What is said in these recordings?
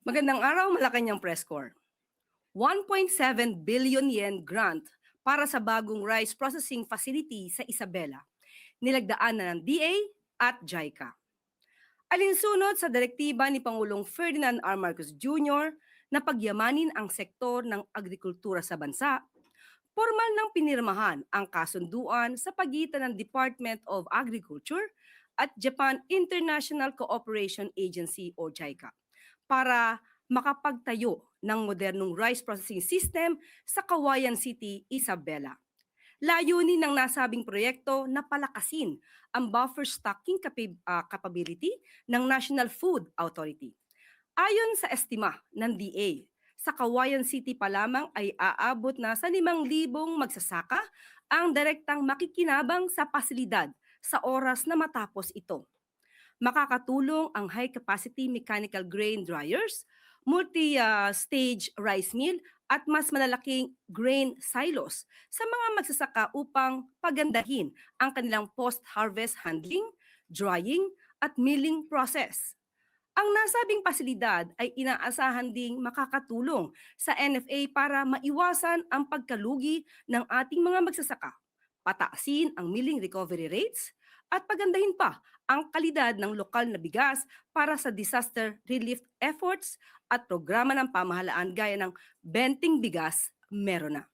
Magandang araw, Malacanang Press Corps. 1.7 billion yen grant para sa bagong rice processing facility sa Isabela. Nilagdaan na ng DA at JICA. Alinsunod sa direktiba ni Pangulong Ferdinand R. Marcos Jr. na pagyamanin ang sektor ng agrikultura sa bansa, formal nang pinirmahan ang kasunduan sa pagitan ng Department of Agriculture at Japan International Cooperation Agency o JICA para makapagtayo ng modernong rice processing system sa Cauayan City, Isabela. Layunin ng nasabing proyekto na palakasin ang buffer stocking capability ng National Food Authority. Ayon sa estima ng DA, sa Cauayan City pa lamang ay aabot na sa 5,000 magsasaka ang direktang makikinabang sa pasilidad sa oras na matapos ito. Makakatulong ang high-capacity mechanical grain dryers, multi-stage rice mill at mas malalaking grain silos sa mga magsasaka upang pagandahin ang kanilang post-harvest handling, drying at milling process. Ang nasabing pasilidad ay inaasahan ding makakatulong sa NFA para maiwasan ang pagkalugi ng ating mga magsasaka, pataasin ang milling recovery rates, at pagandahin pa ang kalidad ng lokal na bigas para sa disaster relief efforts at programa ng pamahalaan gaya ng Benting Bigas Meron na.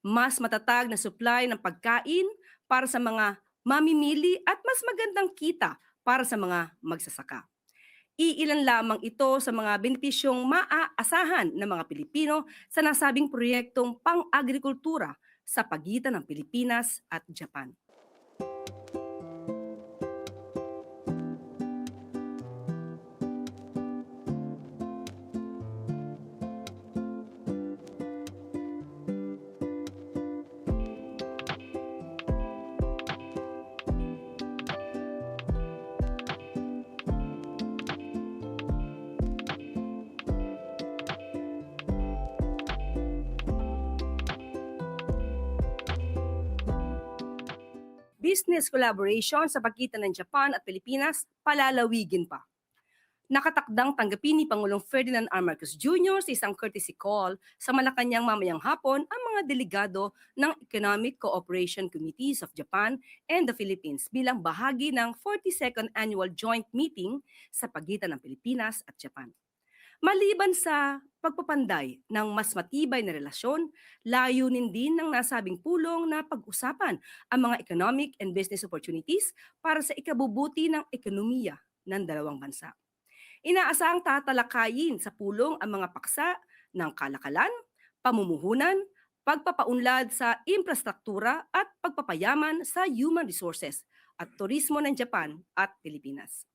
Mas matatag na supply ng pagkain para sa mga mamimili at mas magandang kita para sa mga magsasaka. Iilan lamang ito sa mga benepisyong maaasahan ng mga Pilipino sa nasabing proyektong pang-agrikultura sa pagitan ng Pilipinas at Japan. Business collaboration sa pagitan ng Japan at Pilipinas palalawigin pa. Nakatakdang tanggapin ni Pangulong Ferdinand R. Marcos Jr. sa isang courtesy call sa Malacanang mamayang hapon ang mga delegado ng Economic Cooperation Committees of Japan and the Philippines bilang bahagi ng 42nd Annual Joint Meeting sa pagitan ng Pilipinas at Japan. Maliban sa pagpapanday ng mas matibay na relasyon, layunin din ng nasabing pulong na pag-usapan ang mga economic and business opportunities para sa ikabubuti ng ekonomiya ng dalawang bansa. Inaasahang tatalakayin sa pulong ang mga paksa ng kalakalan, pamumuhunan, pagpapaunlad sa infrastruktura at pagpapayaman sa human resources at turismo ng Japan at Pilipinas.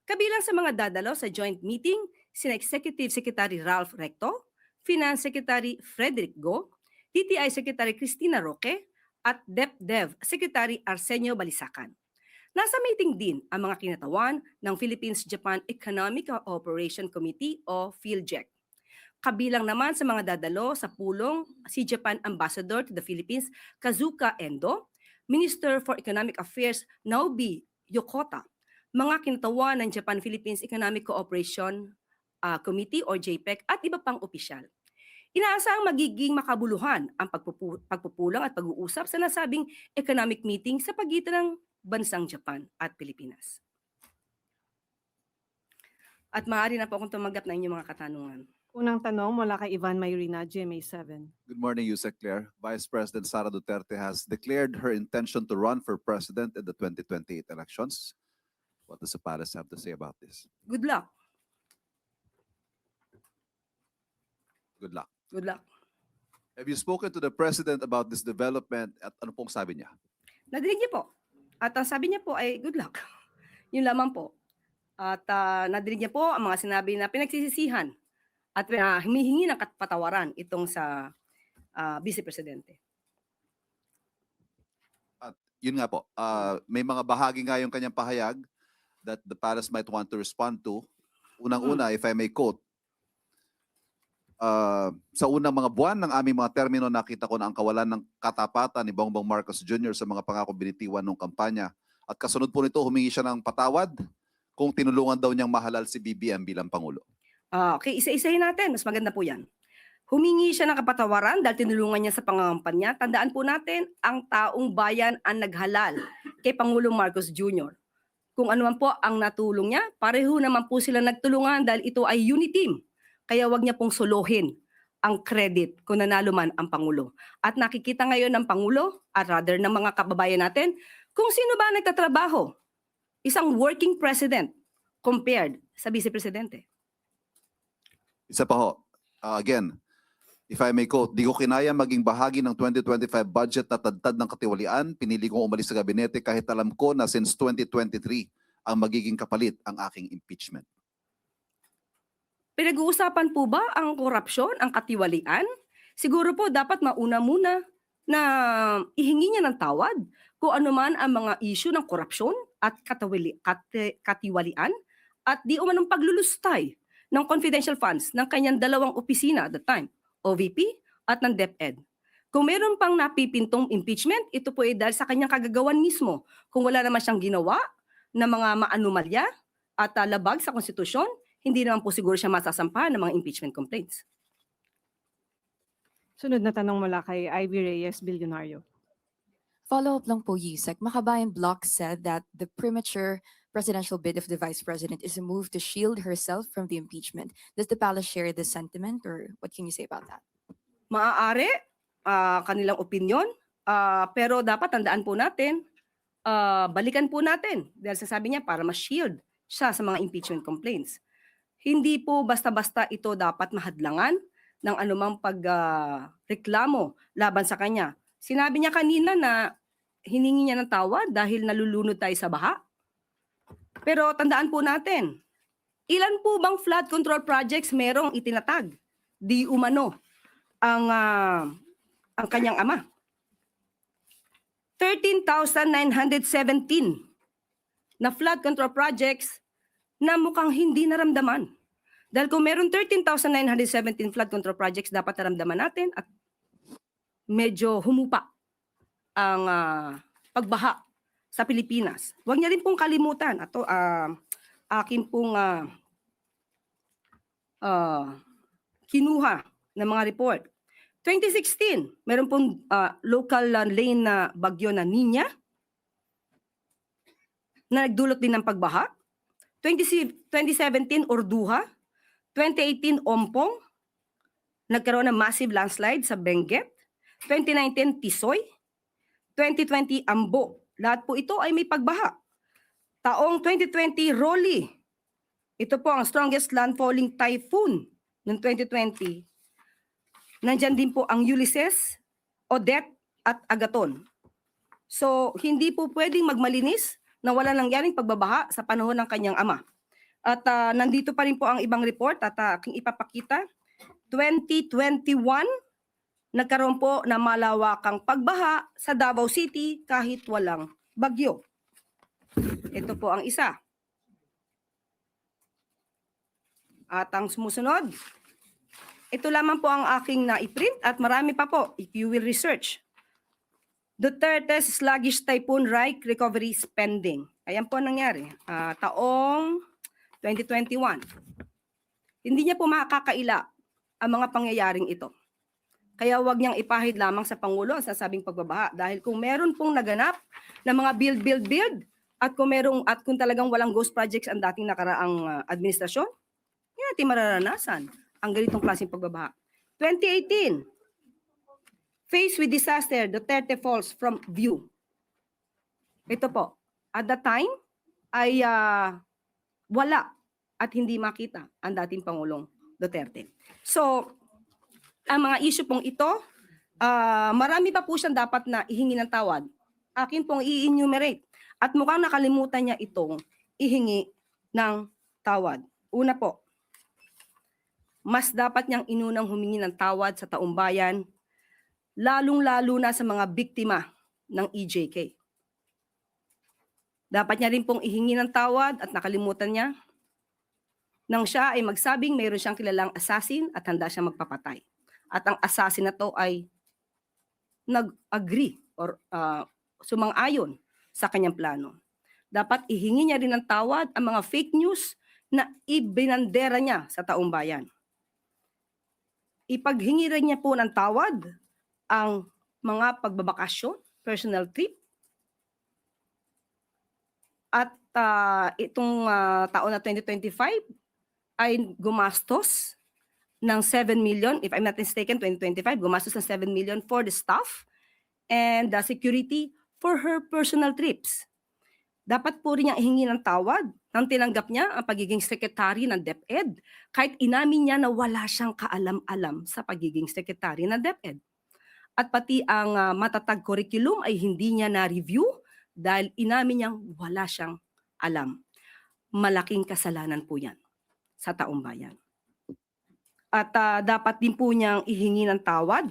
Kabilang sa mga dadalo sa joint meeting, sina Executive Secretary Ralph Recto, Finance Secretary Frederick Go, DTI Secretary Cristina Roque, at DepDev Secretary Arsenio Balisacan. Nasa meeting din ang mga kinatawan ng Philippines-Japan Economic Cooperation Committee o PhilJEC. Kabilang naman sa mga dadalo sa pulong si Japan Ambassador to the Philippines, Kazuka Endo, Minister for Economic Affairs Naobi Yokota, mga kinatawan ng Japan-Philippines Economic Cooperation Committee o JPEC at iba pang opisyal. Inaasahang magiging makabuluhan ang pagpupulong at pag-uusap sa nasabing economic meeting sa pagitan ng bansang Japan at Pilipinas. At maaari na po akong tumanggap ng inyong mga katanungan. Unang tanong mula kay Ivan Mayrina, GMA7. Good morning, Yusek Claire. Vice President Sara Duterte has declared her intention to run for president in the 2028 elections. What does the palace have to say about this? Good luck. Good luck. Good luck. Have you spoken to the president about this development at ano pong sabi niya? Nadinig niya po. At ang sabi niya po ay good luck. Yun lamang po. At nadinig niya po ang mga sinabi na pinagsisisihan at humihingi ng patawaran itong sa Vice Presidente. At yun nga po, may mga bahagi nga yung kanyang pahayag that the palace might want to respond to. Unang-una, if I may quote, sa unang mga buwan ng aming mga termino, nakita ko na ang kawalan ng katapatan ni Bongbong Marcos Jr. sa mga pangako binitiwan ng kampanya. At kasunod po nito, humingi siya ng patawad kung tinulungan daw niyang mahalal si BBM bilang Pangulo. Okay, isa-isahin natin. Mas maganda po yan. Humingi siya ng kapatawaran dahil tinulungan niya sa pangangampanya. Tandaan po natin, ang taong bayan ang naghalal kay Pangulong Marcos Jr. Kung ano man po ang natulong niya, pareho naman po sila nagtulungan dahil ito ay unity team. Kaya wag niya pong solohin ang credit kung nanalo man ang Pangulo. At nakikita ngayon ng Pangulo, at rather ng mga kababayan natin, kung sino ba nagtatrabaho. Isang working president compared sa vice presidente. Isa pa ho, again, if I may quote, di ko kinaya maging bahagi ng 2025 budget na tadtad ng katiwalian, pinili kong umalis sa gabinete kahit alam ko na since 2023 ang magiging kapalit ang aking impeachment. Pinag-uusapan po ba ang korupsyon, ang katiwalian? Siguro po dapat mauna muna na ihingi niya ng tawad kung ano man ang mga issue ng korupsyon at katiwalian at di umanong paglulustay ng confidential funds ng kanyang dalawang opisina at the time, OVP at ng DepEd. Kung meron pang napipintong impeachment, ito po ay dahil sa kanyang kagagawan mismo. Kung wala naman siyang ginawa na mga maanumalya at labag sa konstitusyon, hindi naman po siguro siya masasampahan ng mga impeachment complaints. Sunod na tanong mula kay Ivy Reyes, Bilyonaryo. Follow-up lang po, Yusek. Makabayan Block said that the premature presidential bid of the Vice President is a move to shield herself from the impeachment. Does the palace share this sentiment, or what can you say about that? Maaari, kanilang opinion, pero dapat tandaan po natin, balikan po natin dahil sasabi niya para ma-shield siya sa mga impeachment complaints. Hindi po basta-basta ito dapat mahadlangan ng anumang pagreklamo laban sa kanya. Sinabi niya kanina na hiningi niya ng tawad dahil nalulunod tayo sa baha. Pero tandaan po natin, ilan po bang flood control projects merong itinatag? Di umano ang kanyang ama. 13,917 na flood control projects na mukhang hindi naramdaman. Dahil kung meron 13,917 flood control projects, dapat naramdaman natin at medyo humupa ang pagbaha sa Pilipinas. Huwag niya rin pong kalimutan. Ito, akin pong kinuha ng mga report. 2016, meron pong local lane na bagyo na Nina na nagdulot din ng pagbaha. 2017, Orduha. 2018, Ompong. Nagkaroon ng massive landslide sa Benguet. 2019, Tisoy. 2020, Ambo. Lahat po ito ay may pagbaha. Taong 2020, Rolly. Ito po ang strongest landfalling typhoon ng 2020. Nandyan din po ang Ulysses, Odette at Agaton. So, hindi po pwedeng magmalinis na wala nangyaring pagbabaha sa panahon ng kanyang ama. At nandito pa rin po ang ibang report at aking ipapakita. 2021, nagkaroon po ng malawakang pagbaha sa Davao City kahit walang bagyo. Ito po ang isa. At ang sumusunod, ito lamang po ang aking na-print at marami pa po if you will research. Duterte's sluggish typhoon recovery spending. Ayan po ang nangyari. Taong 2021. Hindi niya po makakaila ang mga pangyayaring ito. Kaya wag niyang ipahid lamang sa Pangulo ang sasabing pagbabaha dahil kung meron pong naganap na mga build at kung talagang walang ghost projects ang dating nakaraang administrasyon, hindi natin mararanasan ang ganitong klaseng pagbabaha. 2018, faced with disaster, Duterte falls from view. Ito po, at the time ay wala at hindi makita ang dating Pangulong Duterte. So, ang mga issue pong ito, marami pa po siyang dapat na ihingi ng tawad. Akin pong i-enumerate. At mukhang nakalimutan niya itong ihingi ng tawad. Una po, mas dapat niyang inunang humingi ng tawad sa taong bayan, lalong-lalo na sa mga biktima ng EJK. Dapat niya rin pong ihingi ng tawad at nakalimutan niya nang siya ay magsabing mayroon siyang kilalang assassin at handa siyang magpapatay. At ang assassin na to ay nag-agree or sumang-ayon sa kanyang plano. Dapat ihingi niya rin ng tawad ang mga fake news na ibinandera niya sa taong bayan. Ipaghingi rin niya po ng tawad ang mga pagbabakasyon, personal trip, at itong taon na 2025 ay gumastos ng 7 million, if I'm not mistaken, 2025, gumastos ng 7 million for the staff and the security for her personal trips. Dapat po rin niyang ihingi ng tawad nang tinanggap niya ang pagiging sekretary ng DepEd kahit inamin niya na wala siyang kaalam-alam sa pagiging sekretary ng DepEd. At pati ang matatag curriculum ay hindi niya na-review dahil inamin niyang wala siyang alam. Malaking kasalanan po yan sa taong bayan. At dapat din po niyang ihingi ng tawad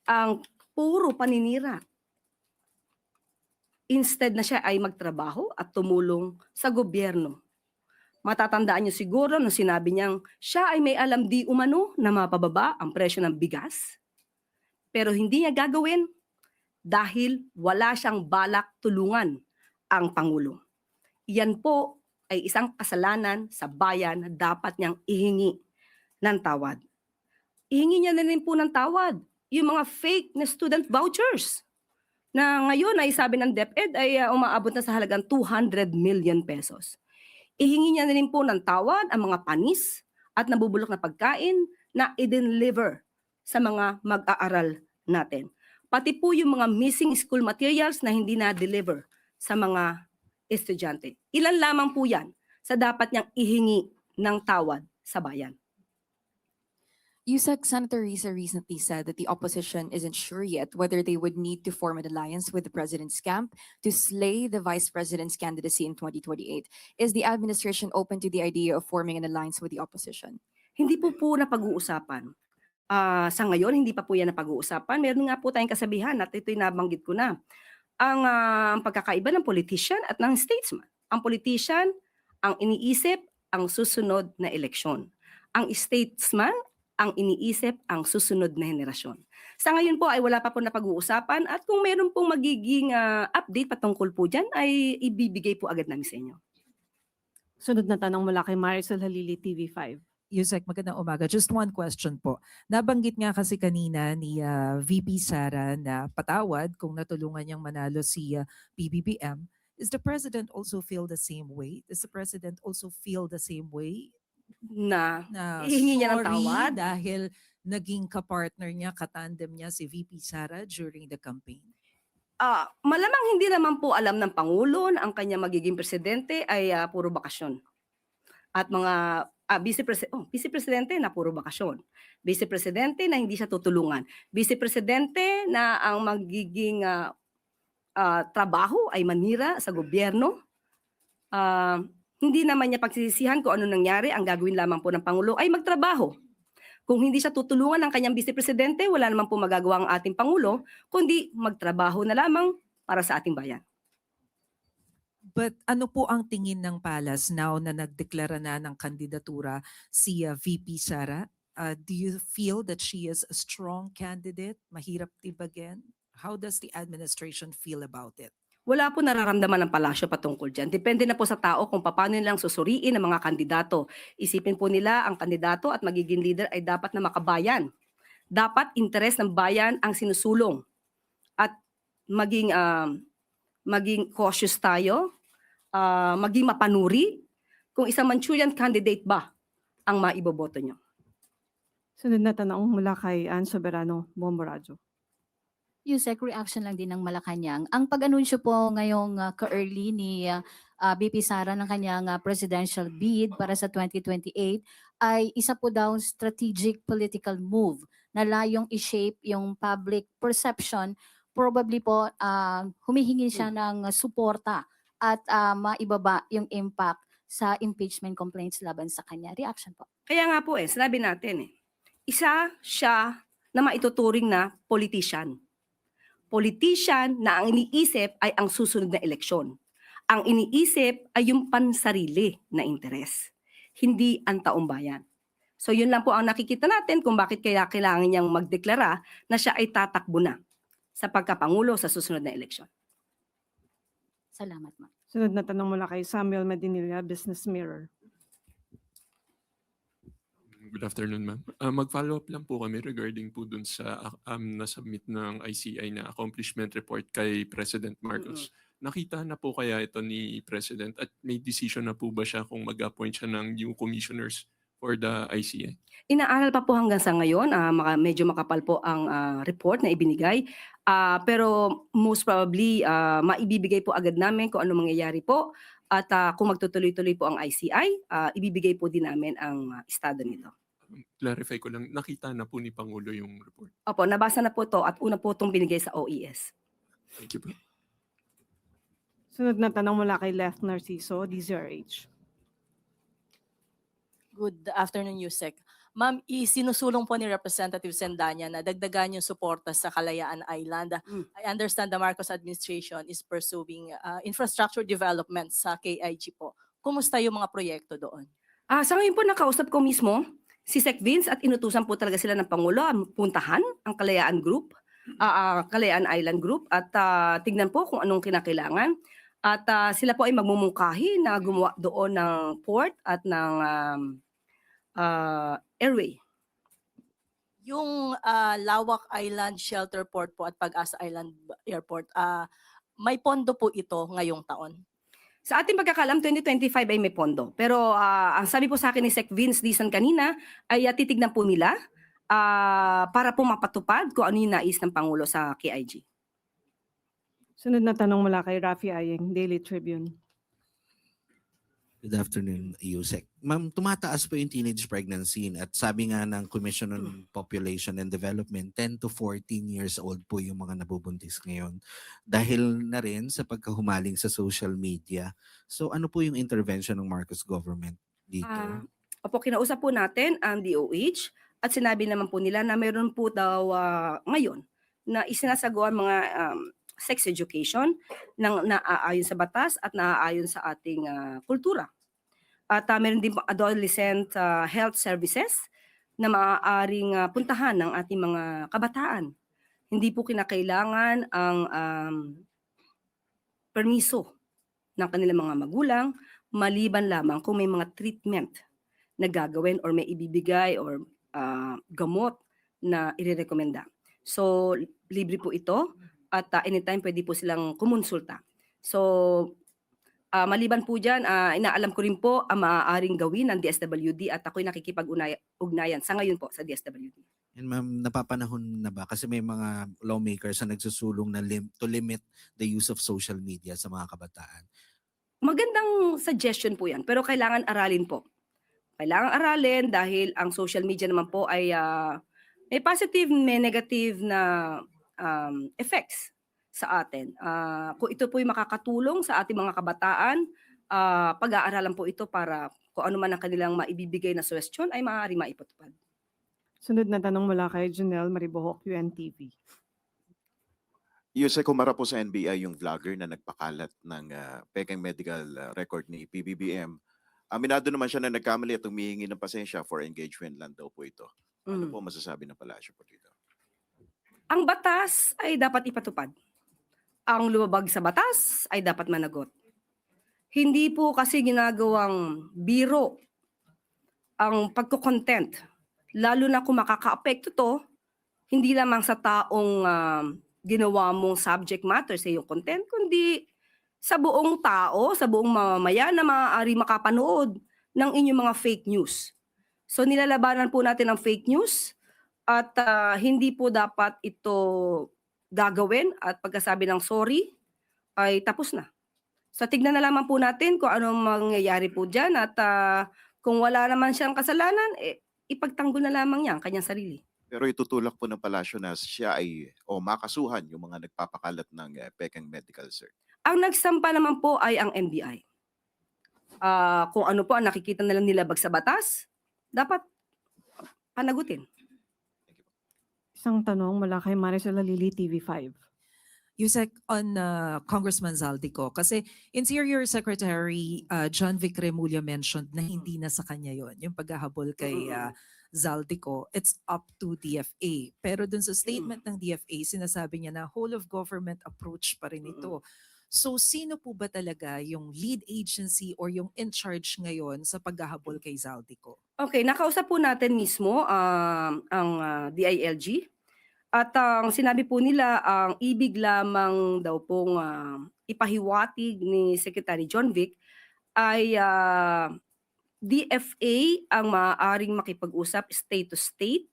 ang puro paninira. Instead na siya ay magtrabaho at tumulong sa gobyerno. Matatandaan niyo siguro nung sinabi niyang siya ay may alam di umano na mapababa ang presyo ng bigas. Pero hindi niya gagawin dahil wala siyang balak tulungan ang Pangulo. Yan po ay isang kasalanan sa bayan na dapat niyang ihingi ng tawad. Ihingi niya na rin po ng tawad yung mga fake na student vouchers na ngayon ay sabi ng DepEd ay umaabot na sa halagang 200 million pesos. Ihingi niya na rin po ng tawad ang mga panis at nabubulok na pagkain na i-deliver sa mga mag-aaral natin. Pati po yung mga missing school materials na hindi na-deliver sa mga estudyante. Ilan lamang po yan sa dapat niyang ihingi ng tawad sa bayan. Yusek, Senator Risa recently said that the opposition isn't sure yet whether they would need to form an alliance with the president's camp to slay the vice president's candidacy in 2028. Is the administration open to the idea of forming an alliance with the opposition? Hindi po napag-uusapan. Sa ngayon, hindi pa po yan napag-uusapan. Meron nga po tayong kasabihan at ito'y nabanggit ko na. Ang pagkakaiba ng politician at ng statesman. Ang politician, ang iniisip, ang susunod na eleksyon. Ang statesman, ang iniisip, ang susunod na henerasyon. Sa ngayon po ay wala pa po napag-uusapan at kung meron pong magiging update patungkol po dyan, ay ibibigay po agad namin sa inyo. Sunod na tanong mula kay Marisol Halili, TV5. Yusek, magandang umaga. Just one question po. Nabanggit nga kasi kanina ni VP Sara na patawad kung natulungan niyang manalo si PBBM. Is the President also feel the same way? Does the President also feel the same way? Na Na Hihingi niya ng sorry tawad? dahil naging kapartner niya, katandem niya si VP Sara during the campaign? Malamang hindi naman po alam ng Pangulo na ang kanya magiging presidente ay puro bakasyon. At mga Vice Presidente na puro bakasyon. Vice Presidente na hindi siya tutulungan. Vice Presidente na ang magiging trabaho ay manira sa gobyerno. Hindi naman niya pagsisisihan kung ano nangyari. Ang gagawin lamang po ng Pangulo ay magtrabaho. Kung hindi siya tutulungan ng kanyang Vice Presidente, wala naman po magagawa ang ating Pangulo, kundi magtrabaho na lamang para sa ating bayan. But ano po ang tingin ng Palas now na nagdeklara na ng kandidatura si VP Sara? Do you feel that she is a strong candidate? Mahirap tibagin? How does the administration feel about it? Wala po nararamdaman ng palasyo patungkol dyan. Depende na po sa tao kung paano nilang susuriin ang mga kandidato. Isipin po nila ang kandidato at magiging leader ay dapat na makabayan. Dapat interes ng bayan ang sinusulong. At maging cautious tayo, maging mapanuri kung isang Manchurian candidate ba ang maiboboto nyo. Sunod na tanong mula kay Ann Soberano, Bomboradio. Yusek, reaction lang din ng Malacanang. Ang pag-anunsyo po ngayong ka-early ni BP Sara ng kanyang presidential bid para sa 2028 ay isa po daw strategic political move na layong i-shape yung public perception. Probably po humihingi siya ng suporta at maibaba yung impact sa impeachment complaints laban sa kanya. Reaction po. Kaya nga po sinabi natin isa siya na maituturing na politician. Politician na ang iniisip ay ang susunod na eleksyon. Ang iniisip ay yung pansarili na interes, hindi ang taong bayan. So yun lang po ang nakikita natin kung bakit kaya kailangan niyang magdeklara na siya ay tatakbo na sa pagkapangulo sa susunod na eleksyon. Salamat, ma'am. Sunod na tanong mula kay Samuel Medinilla, Business Mirror. Good afternoon, ma'am. Mag-follow up lang po kami regarding po dun sa na-submit ng ICI na accomplishment report kay President Marcos. Nakita na po kaya ito ni President at may decision na po ba siya kung mag-appoint siya ng new commissioners for the ICI? Inaaral pa po hanggang sa ngayon, medyo makapal po ang report na ibinigay. Pero most probably, maibibigay po agad namin kung ano mangyayari po. At kung magtutuloy-tuloy po ang ICI, ibibigay po din namin ang estado nito. Clarify ko lang, nakita na po ni Pangulo yung report. Opo, nabasa na po to at una po itong binigay sa OES. Thank you po. Sunod na tanong mula kay Left Narciso, DZRH. Good afternoon, Yusek. Ma'am, isinusulong po ni Representative Sendanya na dagdagan yung suporta sa Kalayaan Island. I understand the Marcos administration is pursuing infrastructure development sa KIG po. Kumusta yung mga proyekto doon? Sa ngayon po, nakausap ko mismo si Sec Vince at inutusan po talaga sila ng Pangulo puntahan ang Kalayaan Group, Kalayaan Island Group at tignan po kung anong kinakailangan. At sila po ay magmumungkahi na gumawa doon ng port at ng airway. Yung Lawak Island Shelter Port po at Pag-asa Island Airport, may pondo po ito ngayong taon. Sa ating pagkakalam, 2025 ay may pondo. Pero ang sabi po sa akin ni Sec Vince Dizon kanina ay titignan po nila para po mapatupad kung ano yung nais ng Pangulo sa KIG. Sunod na tanong mula kay Rafi Ayeng, Daily Tribune. Good afternoon, Yusek. Ma'am, tumataas po yung teenage pregnancy at sabi nga ng Commission on Population and Development, 10 to 14 years old po yung mga nabubuntis ngayon dahil na rin sa pagkahumaling sa social media. So ano po yung intervention ng Marcos government dito? Opo, kinausap po natin ang DOH at sinabi naman po nila na mayroon po daw ngayon na isinasagawa mga sex education nang naaayon sa batas at naaayon sa ating kultura. At meron din adolescent health services na maaaring puntahan ng ating mga kabataan. Hindi po kinakailangan ang permiso ng kanilang mga magulang, maliban lamang kung may mga treatment na gagawin or may ibibigay or gamot na irerekomenda. So, libre po ito. At anytime pwede po silang kumonsulta. So, maliban po dyan, inaalam ko rin po ang maaaring gawin ng DSWD at ako'y nakikipag-ugnayan sa ngayon po sa DSWD. And ma'am, napapanahon na ba? Kasi may mga lawmakers na nagsusulong na to limit the use of social media sa mga kabataan. Magandang suggestion po yan, pero kailangan aralin po. Kailangan aralin dahil ang social media naman po ay may positive, may negative na effects sa atin. Kung ito po ay makakatulong sa ating mga kabataan, pag-aaralan po ito para kung ano man ang kanilang maibibigay na suwestyon ay maaari maipatupad. Sunod na tanong mula kay Janelle Maribohok, UNTV. Yusek, kumara po sa NBI yung vlogger na nagpakalat ng pekeng medical record ni PBBM. Aminado naman siya na nagkamali at humihingi ng pasensya for engagement lang daw po ito. Ano po masasabi ng palasyo po dito? Ang batas ay dapat ipatupad. Ang lumabag sa batas ay dapat managot. Hindi po kasi ginagawang biro ang pagko-content. Lalo na kung makaka-apekto to, hindi lamang sa taong ginawa mong subject matter sa iyong content, kundi sa buong tao, sa buong mamamayan na maaari makapanood ng inyong mga fake news. So nilalabanan po natin ang fake news at hindi po dapat ito gagawin at pagkasabi ng sorry ay tapos na. So tignan na lamang po natin kung anong mangyayari po dyan at kung wala naman siyang kasalanan, ipagtanggol na lamang niya ang kanyang sarili. Pero itutulak po ng palasyo na siya ay makasuhan yung mga nagpapakalat ng pekeng medical cert. Ang nagsampa naman po ay ang NBI. Kung ano po ang nakikita nilang nilabag sa batas, dapat panagutin. Isang tanong mula kay Marisol Alili, TV5. Yusek, on Congressman Zaldico, kasi Interior Secretary John Vic Remulla mentioned na hindi na sa kanya yon yung paghahabol kay Zaldico, it's up to DFA. Pero dun sa statement ng DFA, sinasabi niya na whole of government approach pa rin ito. So sino po ba talaga yung lead agency or yung in charge ngayon sa paghahabol kay Zaldico? Okay, nakausap po natin mismo ang DILG at ang sinabi po nila ang ibig lamang daw pong ipahiwatig ni Secretary John Vic ay DFA ang maaaring makipag-usap state to state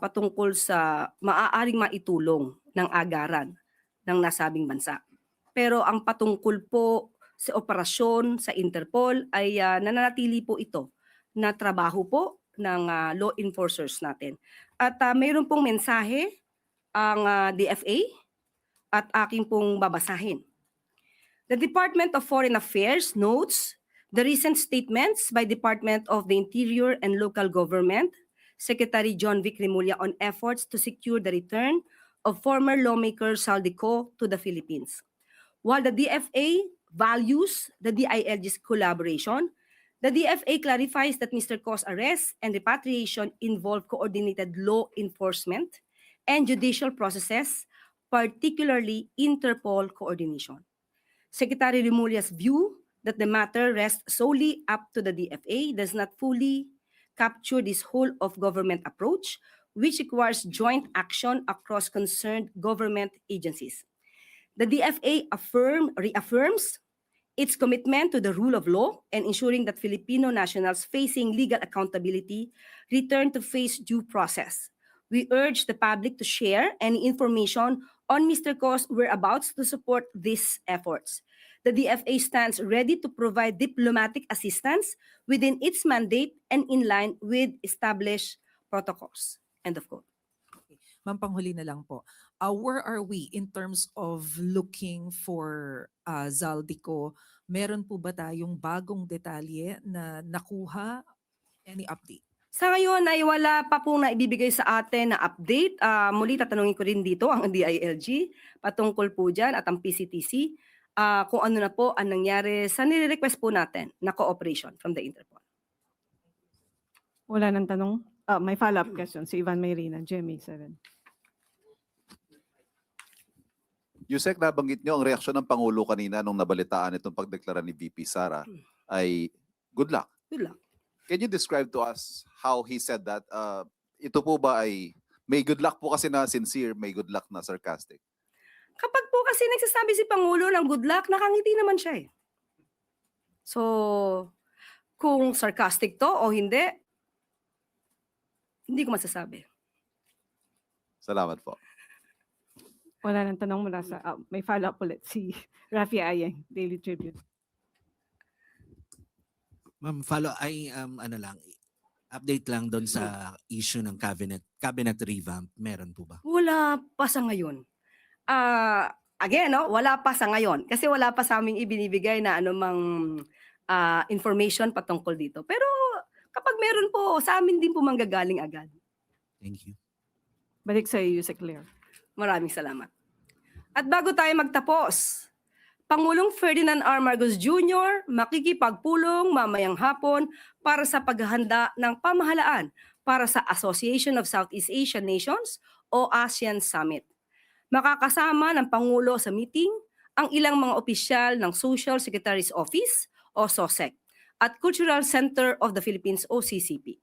patungkol sa maaaring maitulong ng agaran ng nasabing bansa. Pero ang patungkol po sa operasyon sa Interpol ay nananatili po ito na trabaho po ng law enforcers natin. At mayroon pong mensahe ang DFA at aking pong babasahin. The Department of Foreign Affairs notes the recent statements by Department of the Interior and Local Government, Secretary John Vic Remulla on efforts to secure the return of former lawmaker Zaldico to the Philippines. While the DFA values the DILG's collaboration, the DFA clarifies that Mr. Co's arrest and repatriation involve coordinated law enforcement and judicial processes, particularly Interpol coordination. Secretary Remulla's view that the matter rests solely up to the DFA does not fully capture this whole of government approach, which requires joint action across concerned government agencies. The DFA reaffirms its commitment to the rule of law and ensuring that Filipino nationals facing legal accountability return to face due process. We urge the public to share any information on Mr. Co's whereabouts to support these efforts. The DFA stands ready to provide diplomatic assistance within its mandate and in line with established protocols. End of quote. Ma'am, panghuli na lang po. Where are we in terms of looking for Zaldico? Meron po ba tayong bagong detalye na nakuha? Any update? Sa ngayon ay wala pa pong naibibigay sa atin na update. Muli tatanungin ko rin dito ang DILG patungkol po dyan at ang PCTC kung ano na po ang nangyari sa nire-request po natin na cooperation from the Interpol. Wala nang tanong. May follow-up question si Ivan Mayrina, GMA 7. Yusek, nabanggit nyo ang reaksyon ng Pangulo kanina nung nabalitaan itong pagdeklara ni VP Sara ay good luck. Good luck. Can you describe to us how he said that? Ito po ba ay may good luck po kasi na sincere, may good luck na sarcastic? Kapag po kasi nagsasabi si Pangulo ng good luck, nakangiti naman siya eh. So, kung sarcastic to o hindi ko masasabi. Salamat po. Wala nang tanong mula sa, may follow-up ulit si Rafi Ayeng, Daily Tribune. Ma'am, update lang doon sa issue ng cabinet revamp. Meron po ba? Wala pa sa ngayon. Again, no, wala pa sa ngayon. Kasi wala pa sa aming ibinibigay na anumang information patungkol dito. Pero kapag meron po, sa amin din po manggagaling agad. Thank you. Balik sa iyo, Yusek Claire. Maraming salamat. At bago tayo magtapos, Pangulong Ferdinand R. Marcos Jr. makikipagpulong mamayang hapon para sa paghahanda ng pamahalaan para sa Association of Southeast Asian Nations o ASEAN Summit. Makakasama ng Pangulo sa meeting ang ilang mga opisyal ng Social Secretary's Office o SOSEC at Cultural Center of the Philippines o CCP.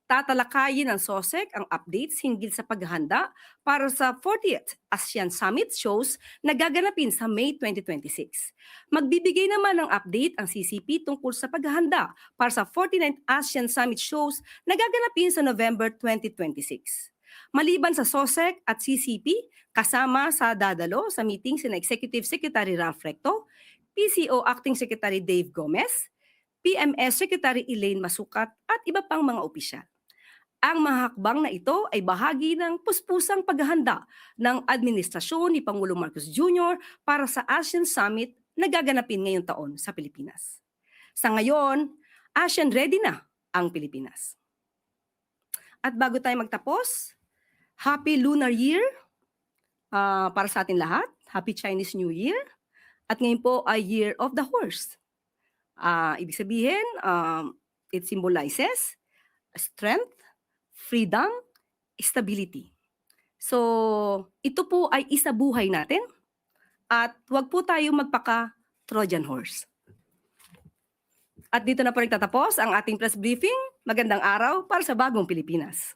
Tatalakayin ng SOSEC ang updates hinggil sa paghahanda para sa 40th ASEAN Summit shows na gaganapin sa May 2026. Magbibigay naman ng update ang CCP tungkol sa paghahanda para sa 49th ASEAN Summit shows na gaganapin sa November 2026. Maliban sa SOSEC at CCP, kasama sa dadalo sa meeting sina Executive Secretary Ralph Recto, PCO Acting Secretary Dave Gomez, PMS Secretary Elaine Masukat at iba pang mga opisyal. Ang mga hakbang na ito ay bahagi ng puspusang paghahanda ng administrasyon ni Pangulong Marcos Jr. para sa ASEAN Summit na gaganapin ngayong taon sa Pilipinas. Sa ngayon, ASEAN ready na ang Pilipinas. At bago tayo magtapos, Happy Lunar Year para sa atin lahat. Happy Chinese New Year. At ngayon po ay Year of the Horse. Ibig sabihin, it symbolizes strength, freedom, stability. So, ito po ay isabuhay natin At huwag po tayo magpaka-Trojan horse. At dito na po nagtatapos ang ating press briefing. Magandang araw para sa bagong Pilipinas.